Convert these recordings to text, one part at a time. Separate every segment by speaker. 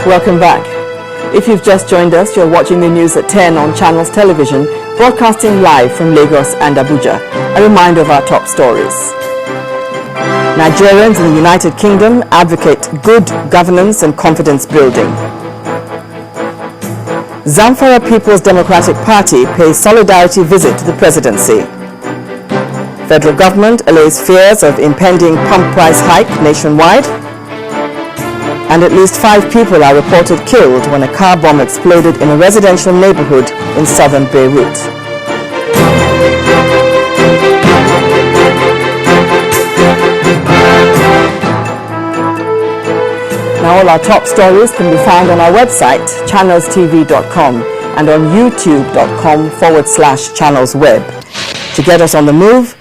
Speaker 1: Welcome back. If you've just joined us, you're watching the news at 10 on Channels Television, broadcasting live from Lagos and Abuja. A reminder of our top stories. Nigerians in the United Kingdom advocate good governance and confidence building. Zamfara People's Democratic Party pays solidarity visit to the presidency. Federal government allays fears of impending pump price hike nationwide. And at least 5 people are reported killed when a car bomb exploded in a residential neighborhood in southern Beirut. Now all our top stories can be found on our website, channelstv.com, and on youtube.com/channelsweb. To get us on the move,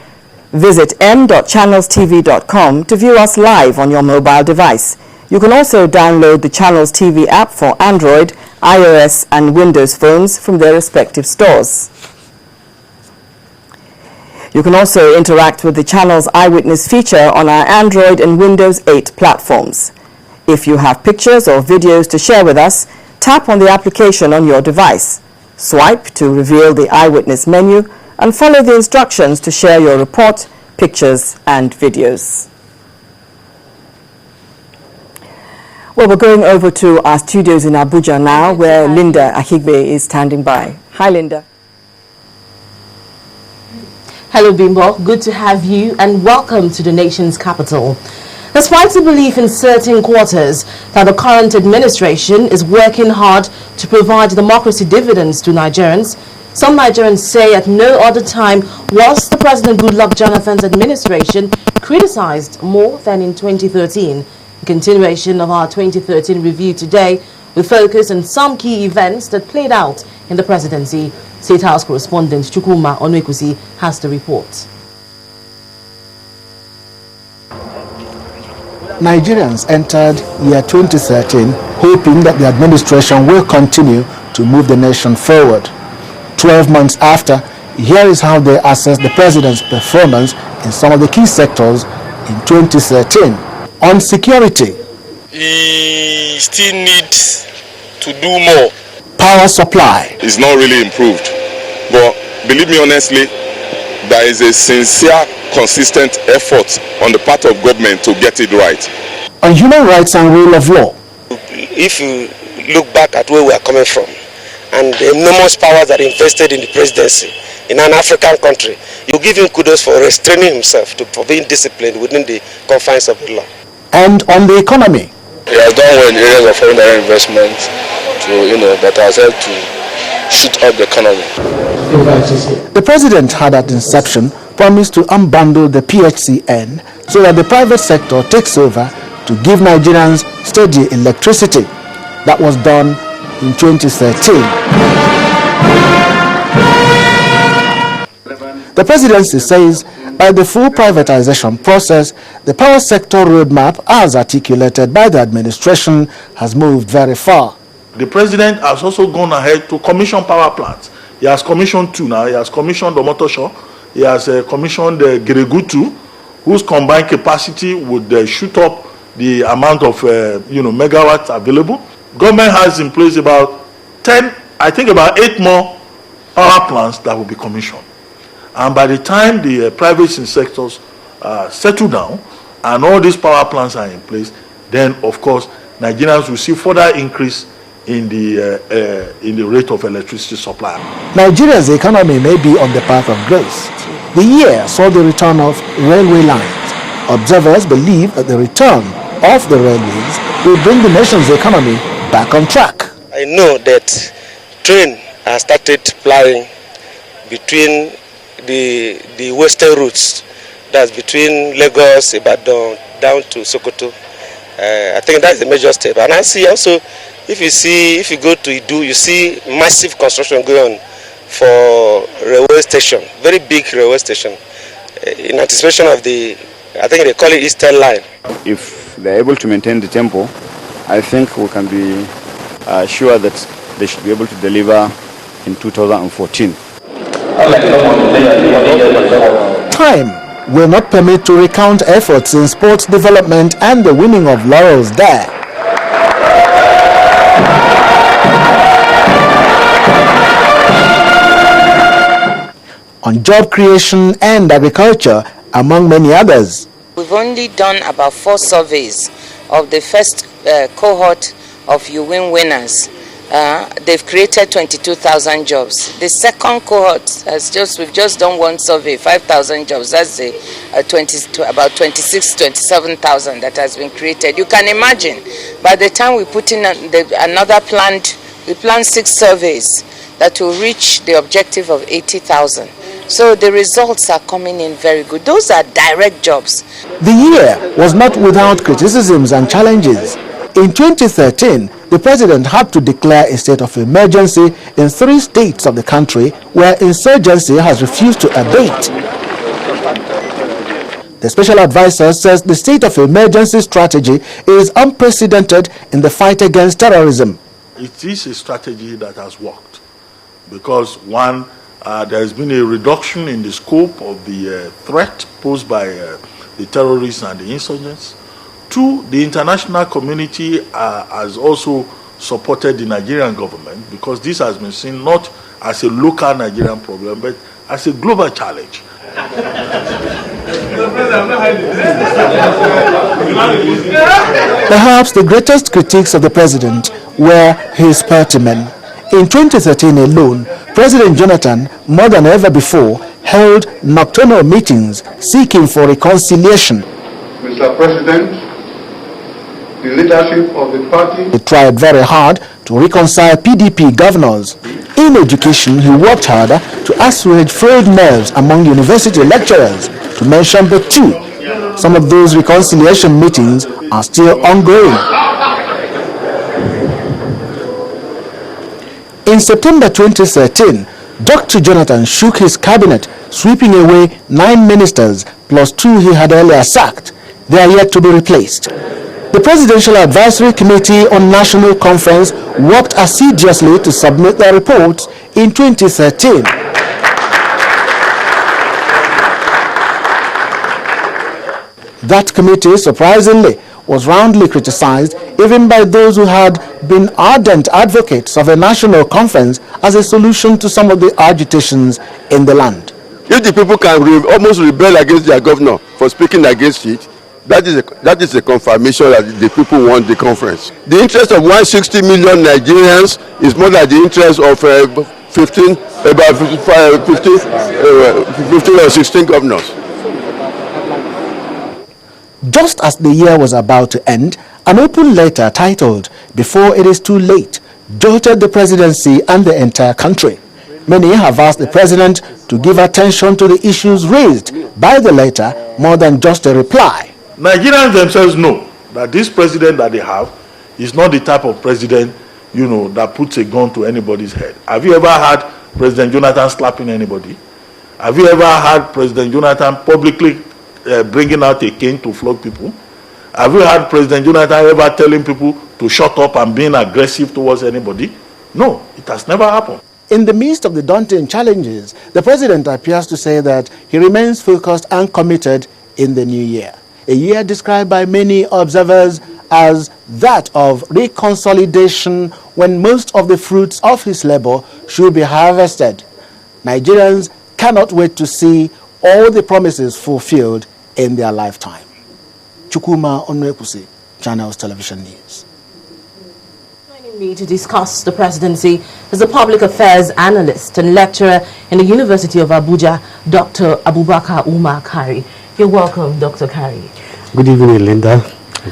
Speaker 1: visit m.channelstv.com to view us live on your mobile device. You can also download the Channels TV app for Android, iOS and Windows phones from their respective stores. You can also interact with the Channels Eyewitness feature on our Android and Windows 8 platforms. If you have pictures or videos to share with us, tap on the application on your device. Swipe to reveal the Eyewitness menu and follow the instructions to share your report, pictures and videos. Well, we're going over to our studios in Abuja now, where Linda Ahigbe is standing by. Hi, Linda.
Speaker 2: Hello, Bimbo. Good to have you and welcome to the nation's capital. Despite the belief in certain quarters that the current administration is working hard to provide democracy dividends to Nigerians, some Nigerians say at no other time was the President Goodluck Jonathan's administration criticized more than in 2013. In continuation of our 2013 review today, we focus on some key events that played out in the presidency. State House correspondent Chukwuma Onwekusi has the report.
Speaker 3: Nigerians entered year 2013 hoping that the administration will continue to move the nation forward. 12 months after, here is how they assess the president's performance in some of the key sectors in 2013. On security,
Speaker 4: he still needs to do more.
Speaker 3: Power supply
Speaker 4: is not really improved, but believe me honestly, there is a sincere, consistent effort on the part of government to get it right.
Speaker 3: On human rights and rule of law,
Speaker 5: if you look back at where we are coming from and the enormous powers that are invested in the presidency in an African country, you give him kudos for restraining himself, for being disciplined within the confines of the law.
Speaker 3: And on the economy,
Speaker 4: he has done well in areas of foreign direct investment that has helped to shoot up the economy.
Speaker 3: The president had at inception promised to unbundle the PHCN so that the private sector takes over to give Nigerians steady electricity. That was done in 2013. The presidency says by the full privatization process, the power sector roadmap as articulated by the administration has moved very far.
Speaker 6: The president has also gone ahead to commission power plants. He has commissioned 2 now. He has commissioned the Omotosho. He has commissioned the Geregutu, whose combined capacity would shoot up the amount of megawatts available. Government has in place about 8 more power plants that will be commissioned. And by the time the private sectors settle down and all these power plants are in place, then of course Nigerians will see further increase in the rate of electricity supply.
Speaker 3: Nigeria's economy may be on the path of grace. The year saw the return of railway lines. Observers believe that the return of the railways will bring the nation's economy back on track.
Speaker 5: I know that train has started plying between the western routes, that's between Lagos, Ibadan, down to Sokoto. I think that's a major step. And I see also, if you go to Idu, you see massive construction going on for railway station, very big railway station, in anticipation of the, I think they call it Eastern Line.
Speaker 7: If they're able to maintain the tempo, I think we can be sure that they should be able to deliver in 2014.
Speaker 3: Time will not permit to recount efforts in sports development and the winning of laurels there. on job creation and agriculture, among many others.
Speaker 8: We've only done about 4 surveys of the first cohort of You Win winners. They've created 22,000 jobs. The second cohort we've just done 1 survey, 5,000 jobs. That's about 27,000 that has been created. You can imagine, by the time we put in another we planned 6 surveys that will reach the objective of 80,000. So the results are coming in very good. Those are direct jobs.
Speaker 3: The year was not without criticisms and challenges. In 2013, the president had to declare a state of emergency in 3 states of the country where insurgency has refused to abate. The special advisor says the state of emergency strategy is unprecedented in the fight against terrorism.
Speaker 6: It is a strategy that has worked because, one, there has been a reduction in the scope of the threat posed by the terrorists and the insurgents. 2, the international community has also supported the Nigerian government because this has been seen not as a local Nigerian problem but as a global challenge.
Speaker 3: Perhaps the greatest critiques of the president were his party men. In 2013 alone, President Jonathan, more than ever before, held nocturnal meetings seeking for reconciliation.
Speaker 9: Mr. President, the leadership of the party.
Speaker 3: He tried very hard to reconcile PDP governors. In education, he worked harder to assuage frayed nerves among university lecturers, to mention but 2. Some of those reconciliation meetings are still ongoing. In September 2013, Dr. Jonathan shook his cabinet, sweeping away 9 ministers plus 2 he had earlier sacked. They are yet to be replaced. The Presidential Advisory Committee on National Conference worked assiduously to submit their reports in 2013. That committee, surprisingly, was roundly criticized even by those who had been ardent advocates of a national conference as a solution to some of the agitations in the land.
Speaker 10: If the people can almost rebel against their governor for speaking against it, that is a confirmation that the people want the conference. The interest of 160 million Nigerians is more than the interest of 15 or 16 governors.
Speaker 3: Just as the year was about to end, an open letter titled "Before It Is Too Late" jolted the presidency and the entire country. Many have asked the president to give attention to the issues raised by the letter more than just a reply.
Speaker 6: Nigerians themselves know that this president that they have is not the type of president, that puts a gun to anybody's head. Have you ever had President Jonathan slapping anybody? Have you ever had President Jonathan publicly bringing out a cane to flog people? Have you had President Jonathan ever telling people to shut up and being aggressive towards anybody? No, it has never happened.
Speaker 3: In the midst of the daunting challenges, the president appears to say that he remains focused and committed in the new year. A year described by many observers as that of reconsolidation, when most of the fruits of his labor should be harvested. Nigerians cannot wait to see all the promises fulfilled in their lifetime. Chukwuma Onwekusi, Channels Television News.
Speaker 2: Joining me to discuss the presidency is the public affairs analyst and lecturer in the University of Abuja, Dr. Abubakar Umar Kari. You're welcome, Dr. Kari.
Speaker 11: Good evening, Linda.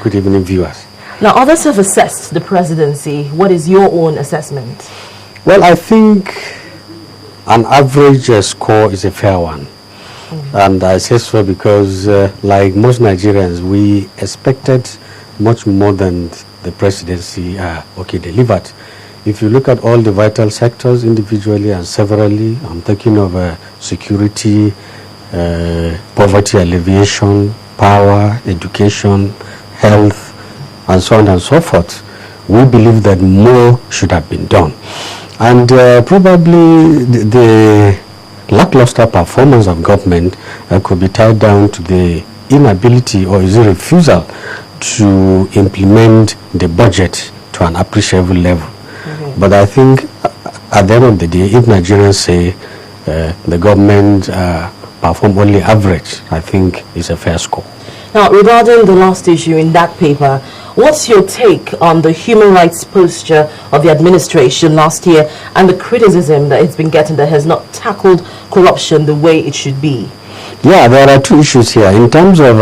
Speaker 11: Good evening, viewers.
Speaker 2: Now, others have assessed the presidency. What is your own assessment?
Speaker 11: Well, I think an average score is a fair one. And I say so because, like most Nigerians, we expected much more than the presidency delivered. If you look at all the vital sectors individually and severally, I'm thinking of security, poverty alleviation, power, education, health, and so on and so forth. We believe that more should have been done. And probably the lackluster performance of government could be tied down to the inability or is a refusal to implement the budget to an appreciable level. But I think at the end of the day, if Nigerians say the government perform only average, I think is a fair score.
Speaker 2: Now, regarding the last issue in that paper, what's your take on the human rights posture of the administration last year and the criticism that it's been getting that has not tackled corruption the way it should be?
Speaker 11: Yeah, there are two issues here. In terms of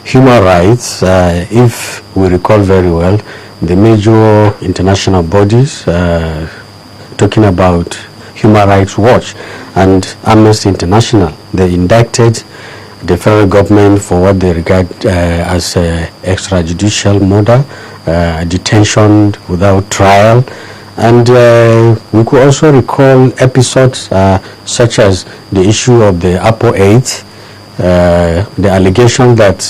Speaker 11: human rights, if we recall very well, the major international bodies talking about Human Rights Watch and Amnesty International, they indicted the federal government for what they regard as extrajudicial murder, detention without trial, and we could also recall episodes such as the issue of the Apple 8, the allegation that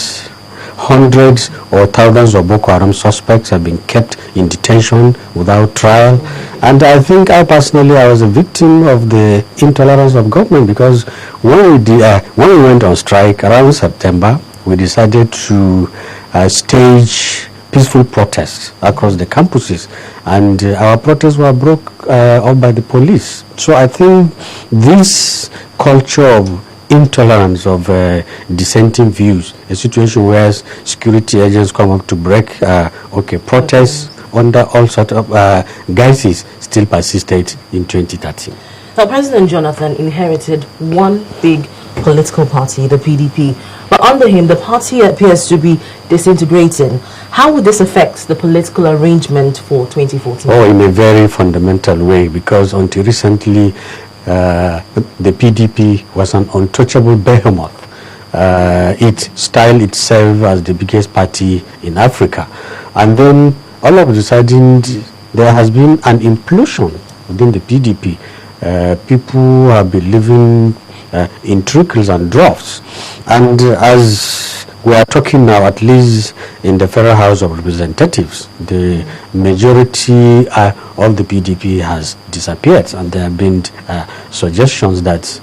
Speaker 11: hundreds or thousands of Boko Haram suspects have been kept in detention without trial. And I think I was a victim of the intolerance of government, because when we went on strike around September, we decided to stage peaceful protests across the campuses, and our protests were broke up by the police. So I think this culture of intolerance of dissenting views, a situation where security agents come up to break protests under all sorts of guises, still persisted in 2013.
Speaker 2: Now, President Jonathan inherited one big political party, the PDP, but under him the party appears to be disintegrating. How would this affect the political arrangement for 2014?
Speaker 11: Oh, in a very fundamental way, because until recently the PDP was an untouchable behemoth. It styled itself as the biggest party in Africa, and then all of a sudden there has been an implosion within the PDP. People have been living in trickles and drafts, and as we are talking now, at least in the Federal House of Representatives, the majority of the PDP has disappeared, and there have been suggestions that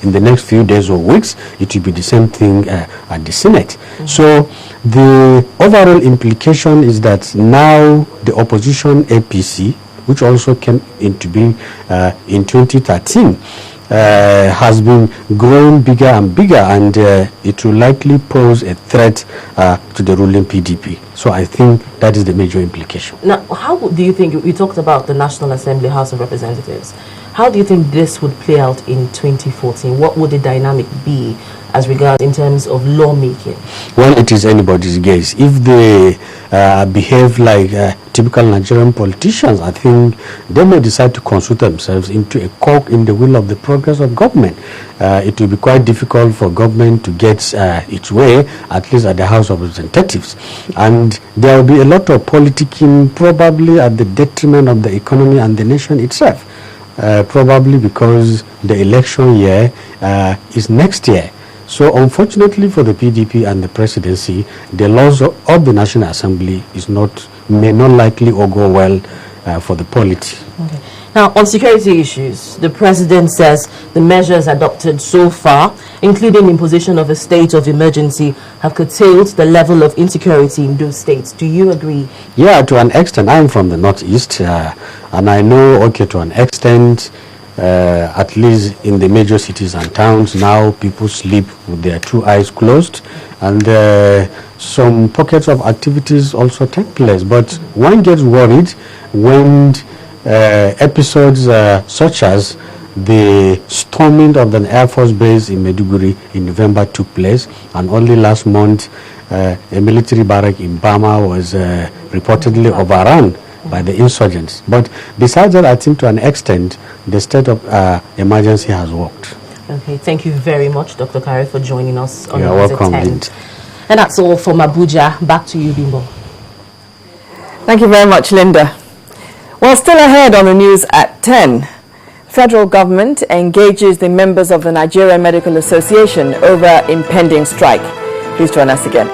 Speaker 11: in the next few days or weeks it will be the same thing at the Senate. So the overall implication is that now the opposition APC, which also came into being in 2013, has been growing bigger and bigger, and it will likely pose a threat to the ruling PDP. So I think that is the major implication.
Speaker 2: Now, how do you think, you talked about the National Assembly, House of Representatives, how do you think this would play out in 2014? What would the dynamic be as regards in terms of lawmaking?
Speaker 11: Well, it is anybody's guess. If they behave like typical Nigerian politicians, I think they may decide to consult themselves into a cog in the wheel of the progress of government. It will be quite difficult for government to get its way, at least at the House of Representatives. And there will be a lot of politicking, probably at the detriment of the economy and the nation itself. Probably because the election year is next year. So unfortunately for the PDP and the presidency, the laws of the National Assembly may not likely or go well for the polity.
Speaker 2: Okay. Now, on security issues, the president says the measures adopted so far, including imposition of a state of emergency, have curtailed the level of insecurity in those states. Do you agree?
Speaker 11: Yeah, to an extent. I'm from the Northeast, and I know, to an extent, at least in the major cities and towns, now people sleep with their two eyes closed, and some pockets of activities also take place. But one gets worried when episodes such as the storming of an Air Force base in Maiduguri in November took place, and only last month a military barrack in Bama was reportedly overrun by the insurgents. But besides that, I think to an extent the state of emergency has worked.
Speaker 2: Okay, thank you very much, Dr. Kari, for joining us on
Speaker 11: You're welcome, Lynn.
Speaker 2: And that's all from Abuja. Back to you, Bimbo.
Speaker 1: Thank you very much, Linda. Well, still ahead on the news at 10, federal government engages the members of the Nigerian Medical Association over impending strike. Please join us again.